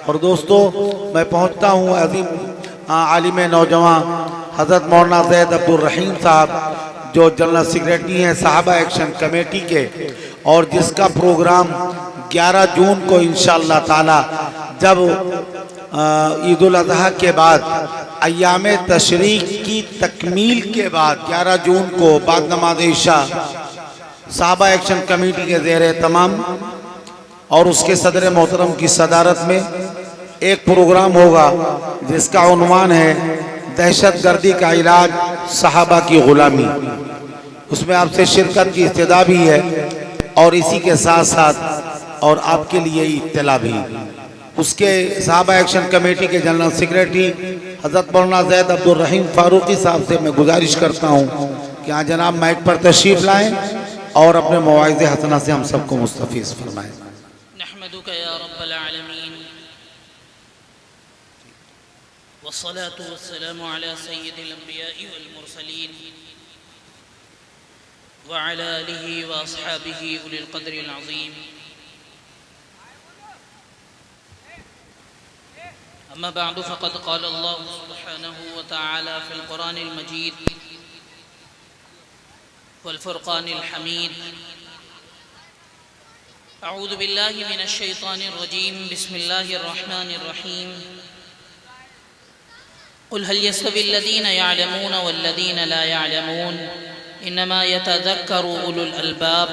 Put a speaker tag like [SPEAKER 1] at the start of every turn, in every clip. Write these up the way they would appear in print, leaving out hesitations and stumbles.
[SPEAKER 1] और दोस्तों, मैं पहुंचता हूं अजीम आलिम नौजवान हज़रत मौलाना ज़ैद अब्दुल रहीम साहब, जो जनरल सेक्रेटरी हैं सहाबा एक्शन कमेटी के, और जिसका प्रोग्राम 11 जून को इंशाअल्लाह ताला, जब ईद उल अज़हा के बाद अय्याम तशरीक की तकमील के बाद 11 जून को बाद नमाज इशा सहाबा एक्शन कमेटी के ज़ेरे तमाम और उसके सदर मोहतरम की सदारत में एक प्रोग्राम होगा जिसका उन्वान है दहशतगर्दी का इलाज सहाबा की गुलामी। उसमें आपसे शिरकत की इस्तदा भी है और इसी के साथ साथ और आपके लिए इत्तला भी। उसके सहाबा एक्शन कमेटी के जनरल सेक्रेटरी हज़रत मौलाना ज़ैद अब्दुल रहीम फारूकी साहब से मैं गुजारिश करता हूँ कि हाँ जनाब माइक पर तशरीफ़ लाएँ और अपने मवाइज़े हसना से हम सबको मुस्तफ़ीज़ फरमाएँ।
[SPEAKER 2] नहमदुका या रब्बल आलमीन वस्सलातु वस्सलामु अला सय्यिदिल अंबिया'i वल मुरसलीन व अला आलिहि व अस्हाबिहि उलिल क़द्रिल अज़ीम। अम्मा बअदु फ़क़द क़ाल अल्लाहु सुब्हानहु व तआला फ़िल क़ुरानिल मजीद वल फ़ुरक़ानिल हमीद। अऊज़ु बिल्लाहि मिनश शैतानिर रजीम। बिस्मिल्लाहिर रहमानिर रहीम। क़ुल हल यस्तविल्लज़ीना यअलमून वल्लज़ीना ला यअलमून इन्नमा यतज़क्करु उलुल अलबाब।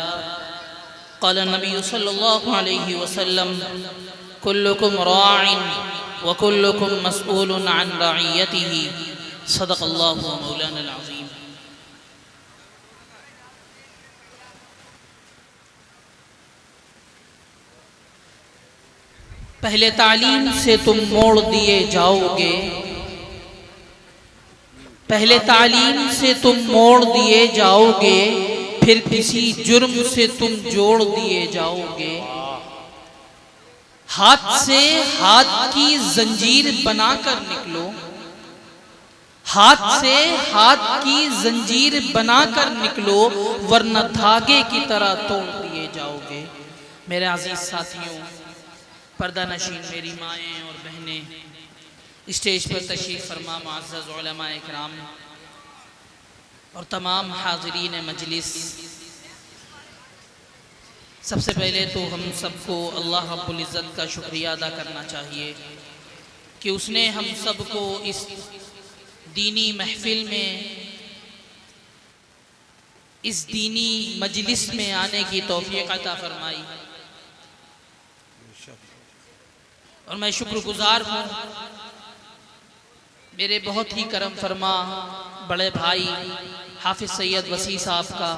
[SPEAKER 2] क़ाल नबी सल्लल्लाहु अलैहि वसल्लम कुल्लुकुम राइन व कुल्लुकुम मस्ऊलुन अन रइयतिही। सदक़ल्लाहु मौलाना अज़ीम। पहले तालीम से तुम मोड़ दिए जाओगे, पहले तालीम से तुम मोड़ दिए जाओगे, फिर किसी जुर्म से तुम जोड़ दिए जाओगे। हाथ से हाथ की जंजीर बनाकर निकलो, हाथ से हाथ की जंजीर बनाकर निकलो, वरना धागे की तरह तोड़ दिए जाओगे। मेरे अजीज साथियों, पर्दा नशीन मेरी माएँ और बहनें, स्टेज पर तशरीफ़ फरमा मुअज़्ज़ज़ उलमा इकराम और तमाम हाज़रीन मजलिस, सबसे पहले तो हम सबको अल्लाह रब्बुल इज़्ज़त का शुक्रिया अदा करना चाहिए कि उसने हम सबको इस दीनी महफिल में, इस दीनी मजलिस में आने की तौफ़ीक़ अता फरमाई। और मैं शुक्रगुजार हूँ मेरे बहुत ही करम फरमा बड़े भाई हाफिज़ सैयद वसी साहब का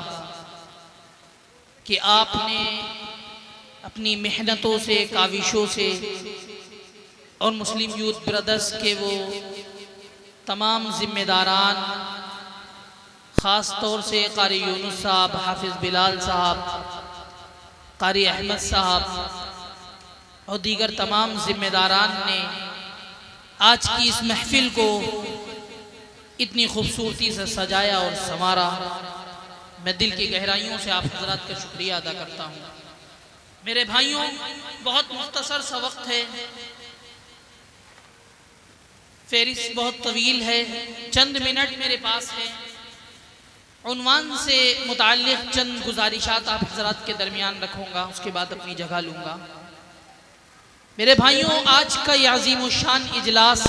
[SPEAKER 2] कि आपने अपनी मेहनतों से, काविशों से और मुस्लिम यूथ ब्रदर्स के वो तमाम ज़िम्मेदारान, ख़ास तौर से कारी यूनुस साहब, हाफिज़ बिलाल साहब, कारी अहमद साहब और दीगर तमाम ज़िम्मेदारान ने आज की इस महफिल को इतनी खूबसूरती से सजाया और संवारा। मैं दिल की गहराइयों से आप हज़रात का शुक्रिया अदा करता हूँ। मेरे भाइयों, बहुत मुख्तसर सा वक्त है, फेरिस्त बहुत तवील है, चंद मिनट मेरे पास है। उन्वान से मुताल्लिक़ चंद गुजारिशात आप हज़रात के दरमियान रखूँगा, उसके बाद अपनी जगह लूँगा। मेरे भाइयों, आज का यह अज़ीमुश्शान इजलास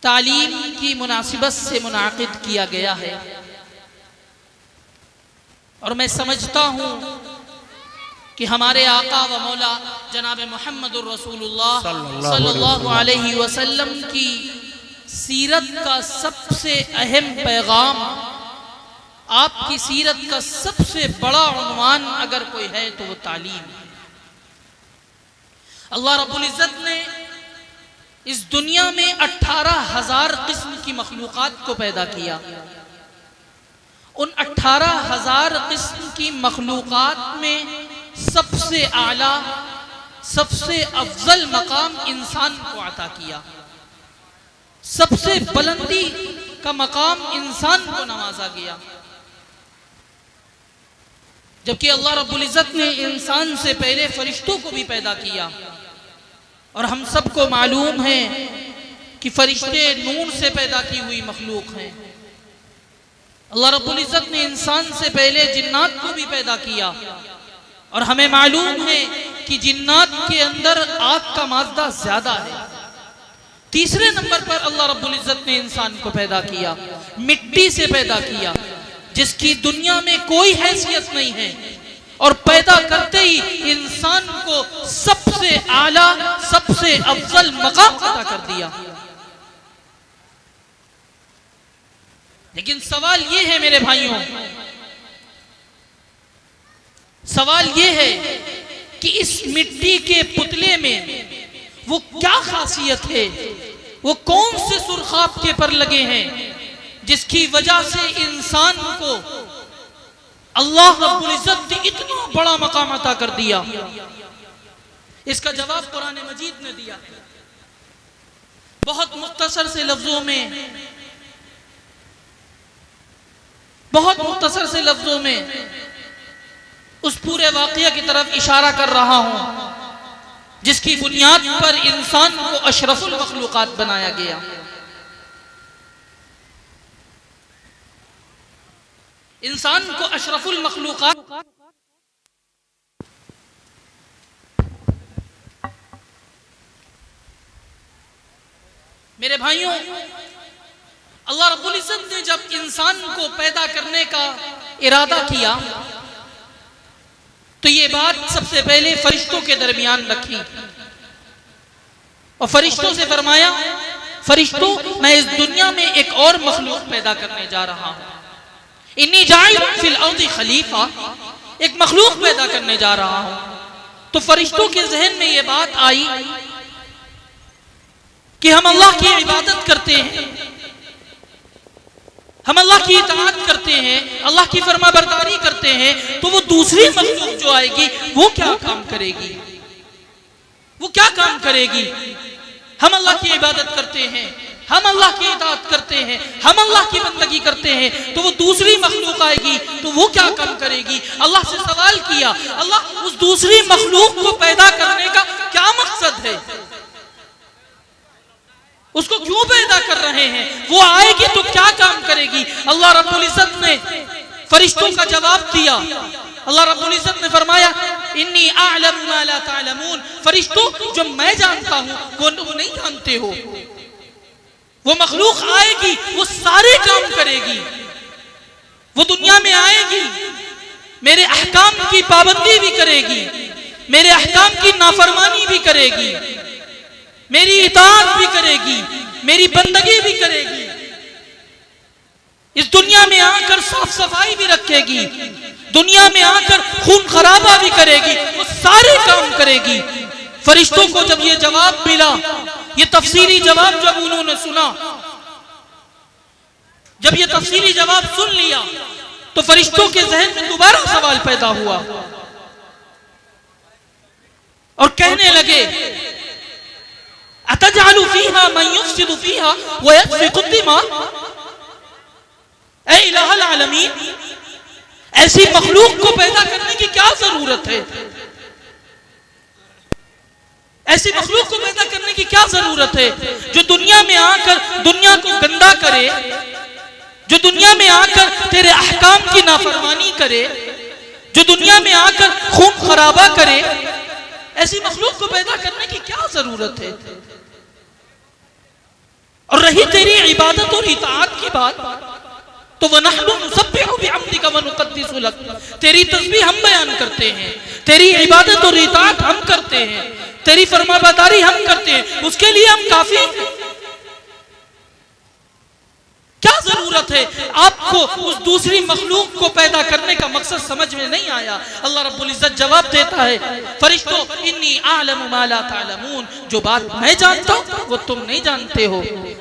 [SPEAKER 2] तालीम की मुनासिबत से मुनाकिद किया गया है और मैं समझता हूँ कि हमारे आका व मौला जनाब मुहम्मदुर रसूलुल्लाह सल्लल्लाहु अलैहि वसल्लम की सीरत का सबसे अहम पैगाम, आपकी सीरत का सबसे बड़ा उन्वान अगर कोई है तो वो तालीम। अल्लाह रब्बुल इज़्ज़त ने इस दुनिया में 18,000 किस्म की मखलूक़ात को पैदा किया। उन 18,000 किस्म की मखलूक़ात में सबसे आला, सबसे अफजल मकाम इंसान को अता किया, सबसे बुलंदी का मकाम इंसान को नवाजा गया। जबकि अल्लाह रब्बुल इज़्ज़त ने इंसान से पहले फरिश्तों को भी पैदा किया और हम सबको मालूम है कि फरिश्ते नूर से पैदा की हुई मखलूक हैं। अल्लाह रब्बुल इज़्ज़त ने इंसान से पहले जिन्नात को भी पैदा किया और हमें मालूम है कि जिन्नात के अंदर आग का मादा ज्यादा है। तीसरे नंबर पर अल्लाह रब्बुल इज़्ज़त ने इंसान को पैदा किया, मिट्टी से पैदा किया जिसकी दुनिया में कोई हैसियत नहीं है, और पैदा करते ही इंसान को सबसे आला सबसे अफजल मकाम अता कर दिया। लेकिन सवाल ये है मेरे भाइयों, सवाल ये है कि इस मिट्टी के पुतले में वो क्या खासियत है, वो कौन से सुर्खाब के पर लगे हैं जिसकी वजह से इंसान को अल्लाह रब्बुल इज़्ज़त ने इतना बड़ा मकाम अता कर दिया। इसका जवाब कुरान मजीद ने दिया है बहुत मुख्तसर से लफ्जों में, बहुत मुख्तसर से लफ्जों में उस पूरे वाक़या की तरफ इशारा कर रहा हूं जिसकी बुनियाद पर इंसान को अशरफुल मखलूक़ात बनाया गया। इंसान को अशरफुल मखलूक़ात मेरे भाइयों, अल्लाह रब्बुल इज़्ज़त ने जब इंसान को पैदा करने का इरादा किया तो ये बात सबसे पहले फरिश्तों के दरमियान रखी और फरिश्तों से फरमाया, फरिश्तों मैं इस दुनिया में एक और मखलूक पैदा करने जा रहा हूं, इन्नी जाइलुन फिल अर्दि खलीफा, एक मखलूक पैदा करने जा रहा हूं। तो फरिश्तों के जहन में ये बात आई कि हम अल्लाह की इबादत करते हैं, हम अल्लाह की इताअत करते हैं, अल्लाह की फरमाबरदारी करते हैं, तो वो दूसरी मखलूक जो आएगी वो क्या काम करेगी, वो क्या काम करेगी। हम अल्लाह की इबादत करते हैं, हम अल्लाह की इताअत करते हैं, हम अल्लाह की बंदगी करते हैं, तो वो दूसरी मखलूक आएगी तो वो क्या काम करेगी। अल्लाह से सवाल किया, अल्लाह उस दूसरी मखलूक को पैदा करने का क्या मकसद है, उसको क्यों पैदा कर रहे हैं, वो आएगी तो क्या काम करेगी। अल्लाह रब्बुल इज़्ज़त ने फरिश्तों का जवाब दिया। अल्लाह रब्बुल इज़्ज़त ने फरमाया, इन्नी अअलमु मा ला तअलमून, फरिश्तों जो मैं जानता हूं वो नहीं जानते हो। वो मखलूक आएगी, वो सारे काम करेगी, वो दुनिया में आएगी, मेरे अहकाम की पाबंदी भी करेगी, मेरे अहकाम की नाफरमानी भी करेगी, मेरी इताअत भी करेगी, मेरी बंदगी भी करेगी, इस दुनिया में आकर साफ सफाई भी रखेगी, दुनिया में आकर खून खराबा भी करेगी, वो सारे काम करेगी। फरिश्तों को जब ये जवाब मिला, ये तफसीली जवाब जब उन्होंने सुना, जब ये तफसीली जवाब सुन लिया तो फरिश्तों के जहन में दोबारा सवाल पैदा हुआ और कहने लगे, अतजअलु फीहा मन युफ्सिदु फीहा व यस्फिकु दिमा, ऐ इलाहुल आलमीन, ऐसी मखलूक को पैदा करने की क्या जरूरत है, ऐसी मखलूक को पैदा करने की क्या जरूरत है जो दुनिया में आकर दुनिया को गंदा करे, जो दुनिया में आकर तेरे अहकाम की नाफरमानी करे, जो दुनिया में आकर खून खराबा करे, ऐसी मखलूक को पैदा करने की क्या जरूरत है। और रही तेरी इबादत और इताअत की बात, तो वनहनु नुसब्बिहु बिहम्दिका व नुक़द्दिसु लक, तेरी तस्बीह हम बयान करते हैं, तेरी इबादत और इताअत हम करते हैं, तेरी फरमाबरदारी हम करते हैं, उसके लिए हम काफी हैं। क्या जरूरत है आपको उस दूसरी मखलूक को पैदा करने का मकसद समझ में नहीं आया। अल्लाह रब्बुल इज़्ज़त जवाब देता है, फरिश्तों इन्नी अअलमु मा ला तअलमून, जो बात मैं जानता हूं वो तुम नहीं जानते हो।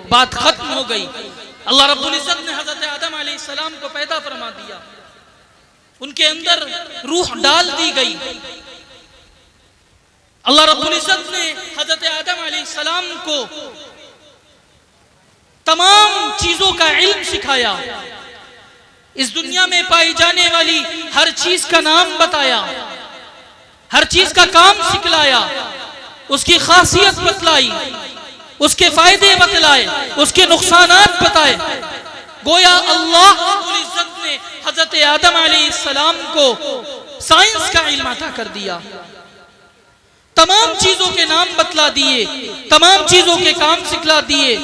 [SPEAKER 2] बात खत्म हो गई। अल्लाह रब्बुल इज़्ज़त ने हज़रत आदम अलैहिस्सलाम को पैदा फरमा दिया, उनके अंदर रूह डाल दी गई। अल्लाह रब्बुल इज़्ज़त ने हज़रत आदम अलैहिस्सलाम को तमाम चीजों का इल्म सिखाया, इस दुनिया में पाई जाने वाली हर चीज का नाम बताया, हर चीज का काम सिखलाया। उसकी खासियत बतलाई, उसके फायदे बतलाए, उसके नुकसानात बताए। गोया अल्लाह रब्बुल इज्जत ने हजरत आदम अलैहिस्सलाम को साइंस का इल्म अता कर दिया, तमाम चीजों के नाम बतला दिए, तमाम चीजों के काम सिखला दिए,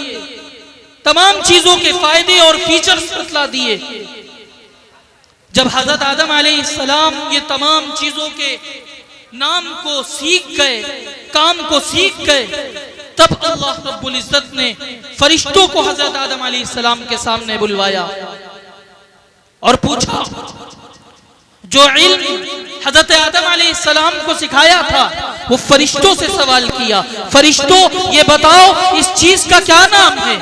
[SPEAKER 2] तमाम चीजों के फायदे और फीचर्स बतला दिए। जब हजरत आदम अलैहिस्सलाम ये तमाम चीजों के नाम को सीख गए, काम को सीख गए, तब अल्लाह रब्बुल इज्जत ने फरिश्तों को हजरत आदम अलैहिस्सलाम के सामने बुलवाया और पूछा, जो इल्म हजरत आदम अलैहिस्सलाम को सिखाया था वो फरिश्तों से सवाल किया, फरिश्तों ये बताओ इस चीज का क्या नाम है,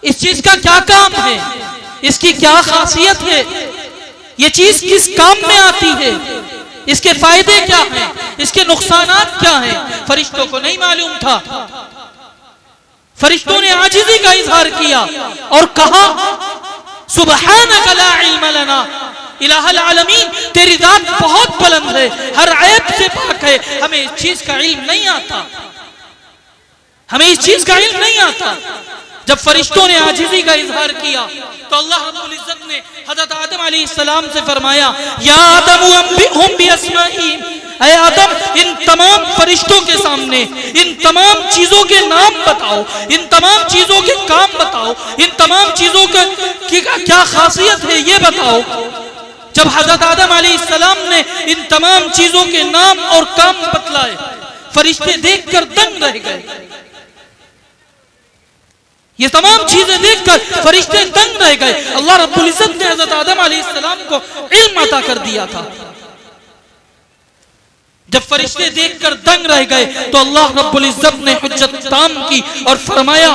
[SPEAKER 2] इस चीज का क्या काम है, इसकी क्या खासियत है, ये चीज किस काम में आती है, इसके फायदे क्या हैं, इसके नुकसानात क्या हैं। फरिश्तों को नहीं मालूम था। फरिश्तों ने आजिज़ी का इजहार किया और कहा, सुब्हानक ला इल्म लना इलाहल आलमीन, तेरी जात बहुत बुलंद है, हर ऐब से पाक है, हमें इस चीज का इल्म नहीं आता, हमें इस चीज का इल्म नहीं आता। जब फरिश्तों ने आजिज़ी का इजहार किया तो अल्लाह रब्बुल इज्जत ने हजरत आदम अलैहिस्सलाम से फरमाया, या आदम अंबिहुम बिअस्माइहिम, ऐ आदम इन तमाम फरिश्तों के सामने इन तमाम चीजों के नाम बताओ, इन तमाम चीजों के काम बताओ, इन तमाम चीजों की क्या खासियत है ये बताओ। जब हजरत आदम अलैहिस्सलाम ने इन तमाम चीजों के नाम और काम बतलाए, फरिश्ते देखकर दंग रह गए। ये तमाम चीजें देखकर फरिश्ते दंग रह गए। अल्लाह रब्बुल इज्जत ने हजरत आदम अलैहिस्सलाम को इल्म अता कर दिया था। जब फरिश्ते देखकर दंग रह गए तो अल्लाह रब्बुल इज्जत ने हुज्जत ताम की और फरमाया,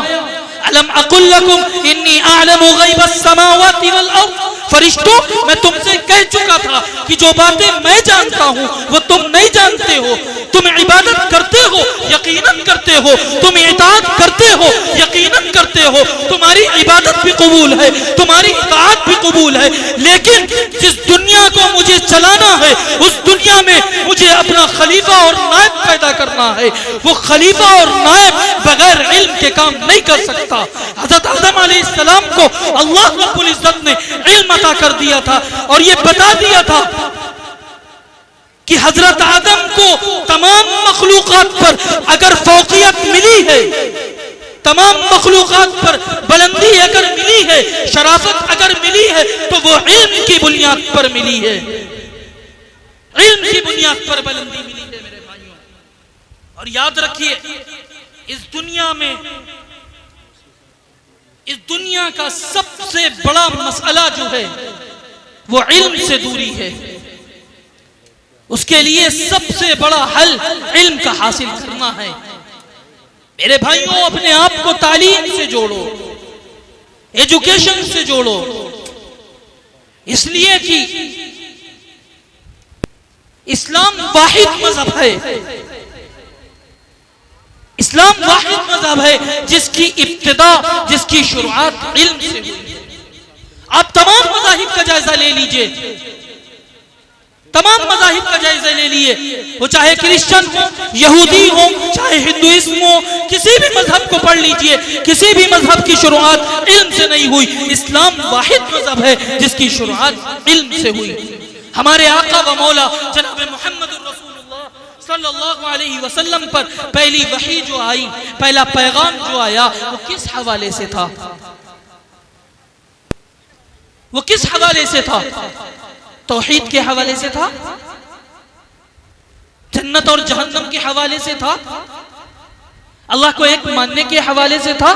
[SPEAKER 2] अलम अकुल लकुम इन्नी अअलमु गैबस समावाति वल अर्द, फरिश्तों मैं तुमसे कह चुका था कि जो बातें मैं जानता हूं वो तुम नहीं जानते हो। तुम इबादत करते हो, यकीनन करते हो, तुम इताअत करते हो, यकीनन करते हो, तुम्हारी इबादत भी कबूल है, तुम्हारी इताअत भी कबूल है, लेकिन जिस दुनिया को मुझे चलाना है उस दुनिया में मुझे अपना खलीफा और नायब पैदा करना है। वो खलीफा और नायब बगैर इल्म के काम नहीं कर सकता। हजरत आदम अलैहिस्सलाम को अल्लाह रब्बुल इज्जत ने इल्म अता कर दिया था और ये बता दिया था कि हजरत आदम को तमाम मखलूकात पर अगर फौकियत मिली है, तमाम मखलूकात पर बुलंदी अगर मिली है, शराफत अगर मिली है, तो वो इल्म की बुनियाद पर मिली है, इल्म की बुनियाद पर बुलंदी मिली है मेरे भाइयों। और याद रखिए, इस दुनिया में, इस दुनिया का सबसे बड़ा मसला जो है वो इल्म से दूरी है। उसके लिए सबसे बड़ा हल इल्म का हासिल करना है। मेरे भाइयों, अपने आप को तालीम से जोड़ो, एजुकेशन से जोड़ो, इसलिए कि इस्लाम वाहिद मजहब है, इस्लाम वाहिद मजहब है जिसकी इब्तिदा, जिसकी शुरुआत इल्म से हुई। आप तमाम मज़ाहिब का जायजा ले लीजिए, तमाम मज़ाहिब का जायजा ले लिए, वो चाहे क्रिश्चियन हो, यहूदी हो, चाहे हिंदुइज्म हो, किसी भी मजहब को पढ़ लीजिए, किसी भी मजहब की शुरुआत इल्म से नहीं हुई। इस्लाम वाहिद मजहब है जिसकी शुरुआत इल्म से हुई। हमारे आका व मौला जनाब मोहम्मद रसूलुल्लाह सल्लल्लाहु अलैहि वसल्लम पर पहली वही जो आई, पहला पैगाम जो आया, वो किस हवाले से था? वो किस हवाले से था? तौहीद के हवाले से था, जन्नत और जहन्नम के हवाले से था, अल्लाह को एक मानने के हवाले से था,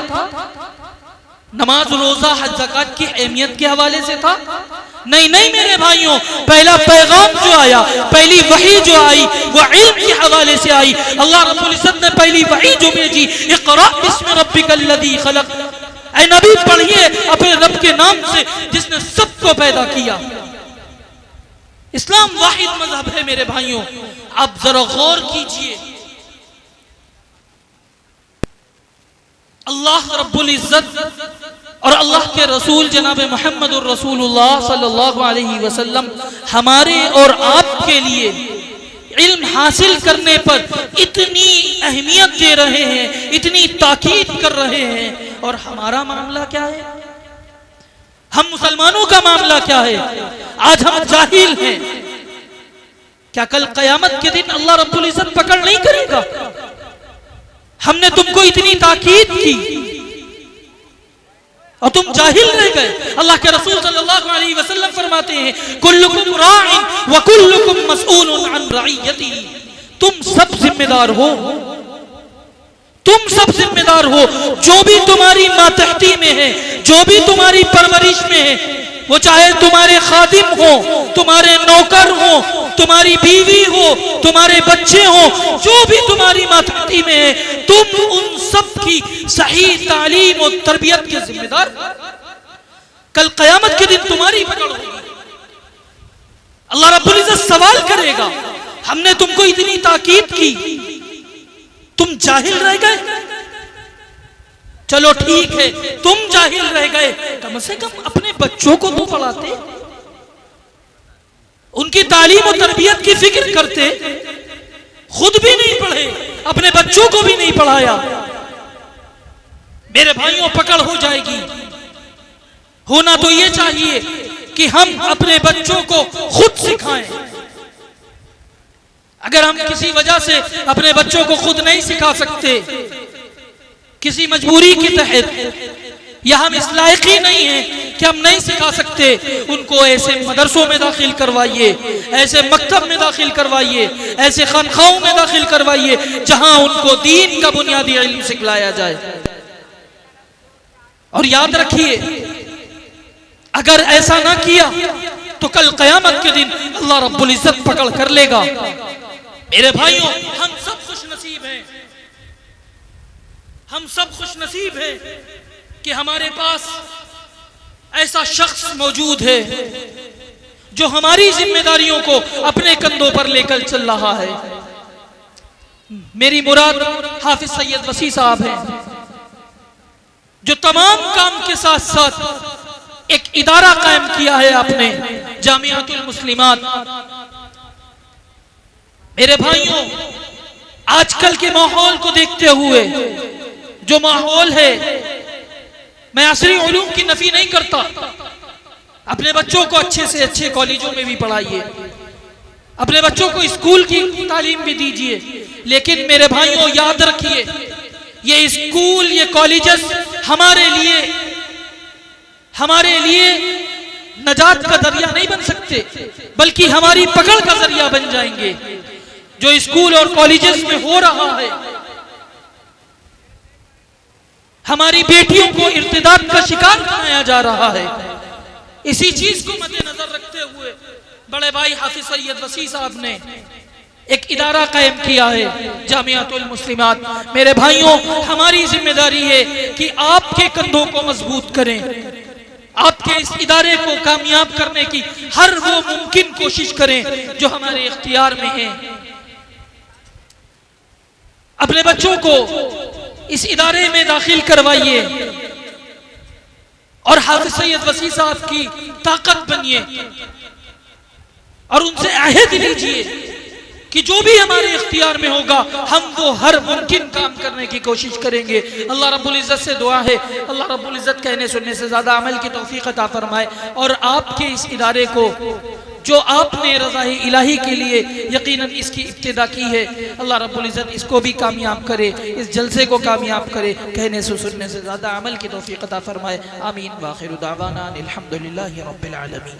[SPEAKER 2] नमाज रोजा हज ज़कात की अहमियत के हवाले से था? नहीं नहीं मेरे भाइयों, पहला पैगाम जो आया, पहली वही जो आई, वो इल्म के हवाले से आई। अल्लाह रब्बुल इज्जत ने पहली वही जो भेजी, इक़रा बिस्मि रब्बिकल लज़ी खलक़, ऐ नबी पढ़िए अपने रब के नाम से जिसने सबको पैदा किया। इस्लाम वाहिद मजहब है मेरे भाइयों। आप जरा गौर कीजिए, अल्लाह रब्बुल इज्जत और अल्लाह के रसूल जनाब मोहम्मदुर रसूलुल्लाह सल्लल्लाहु अलैहि वसल्लम हमारे और आपके लिए इल्म हासिल करने पर इतनी अहमियत दे रहे हैं, इतनी ताकीद कर रहे हैं, और हमारा मामला क्या है? हम मुसलमानों का मामला क्या है? आज हम जाहिल हैं। क्या कल कयामत के दिन अल्लाह रब्बुल इज्जत पकड़ नहीं करेगा? हमने तुमको इतनी ताकीद की और तुम जाहिल रह गए। अल्लाह के रसूल सल्लल्लाहु अलैहि वसल्लम फरमाते हैं, कुल्लुकुम राइन व कुल्लुकुम मसऊलुन अन रइयती। तुम सब जिम्मेदार हो, तुम सब जिम्मेदार हो। जो भी तुम्हारी मातहती में है, जो भी तुम्हारी परवरिश में है, वो चाहे तुम्हारे खादिम हो, तुम्हारे नौकर हो, तुम्हारी बीवी हो, तुम्हारे बच्चे हो, जो भी तुम्हारी मातहती में है, तुम उन सब की सही तालीम और तरबियत के जिम्मेदार। कल कयामत के दिन तुम्हारी पकड़ होगी। अल्लाह रब्बुल इज्जत सवाल करेगा, हमने तुमको इतनी ताकीद की, तुम जाहिल रह गए। चलो ठीक है, तुम जाहिल रह गए, कम से कम अपने बच्चों को तो पढ़ाते, उनकी तालीम और तरबियत की फिक्र करते। खुद भी नहीं पढ़े, अपने बच्चों को भी नहीं पढ़ाया। मेरे भाइयों, पकड़ हो जाएगी। होना तो ये चाहिए कि हम अपने बच्चों को खुद सिखाएं। अगर हम किसी वजह से अपने बच्चों को खुद नहीं सिखा सकते, किसी मजबूरी के तहत, या हम इस लायक ही नहीं है कि हम नहीं सिखा सकते, उनको ऐसे मदरसों में दाखिल करवाइए, ऐसे मकतब में दाखिल करवाइए, ऐसे खानखाओं में दाखिल करवाइए जहां उनको दीन का बुनियादी इल्म सिखलाया जाए। और याद रखिए, अगर ऐसा ना किया तो कल कयामत के दिन अल्लाह रब्बुल इज्जत पकड़ कर लेगा। मेरे भाइयों, हम सब खुश नसीब हैं, हम सब खुश नसीब हैं कि हमारे पास ऐसा शख्स मौजूद है जो हमारी जिम्मेदारियों को अपने कंधों पर लेकर चल रहा है। मेरी मुराद हाफिज सैयद वसी साहब हैं, जो तमाम काम के साथ साथ एक इदारा कायम किया है आपने, जामियातुल मुस्लिमात। मेरे भाइयों, आजकल के माहौल को देखते हुए जो माहौल है, मैं असरी उलूम की नफी नहीं करता। अपने बच्चों को अच्छे से अच्छे कॉलेजों में भी पढ़ाइए, अपने बच्चों को स्कूल की तालीम भी दीजिए, लेकिन मेरे भाइयों याद रखिए, ये स्कूल, ये कॉलेजेस हमारे लिए नजात का जरिया नहीं बन सकते, बल्कि हमारी पकड़ का जरिया बन जाएंगे। जो स्कूल और कॉलेजेस में हो रहा है, हमारी बेटियों को इर्तिदाद का शिकार बनाया जा रहा है। इसी चीज को मद्देनजर रखते हुए बड़े भाई हाफिज सैयद वसी साहब ने एक इदारा कायम किया है, जामियातुल मुस्लिमात। मेरे भाइयों, हमारी जिम्मेदारी है कि आपके कंधों को मजबूत करें, आपके इस इदारे को कामयाब करने की हर वो मुमकिन कोशिश करें जो हमारे इख्तियार में है। अपने बच्चों को इस इदारे में दाखिल करवाइए और हाफिज सैयद वसी साहब की ताकत बनिए और उनसे अहद लीजिए कि जो भी हमारे इख्तियार में होगा, हम वो हर मुमकिन काम करने की कोशिश करेंगे। अल्लाह रब्बुल इज्जत से दुआ है, अल्लाह रब्बुल इज्जत कहने सुनने से ज्यादा अमल की तौफीक अता फरमाए, और आपके इस इदारे को जो आपने रज़ाए इलाही के लिए यकीनन इसकी इब्तिदा की है, अल्लाह रब्बुल इज्जत इसको भी कामयाब करे, इस जलसे को कामयाब करे, कहने से सुनने से ज्यादा अमल की तौफीक अता फरमाए। आमीन। व आखिरु दावाना अनिल हम्दुलिल्लाहि रब्बिल आलमीन।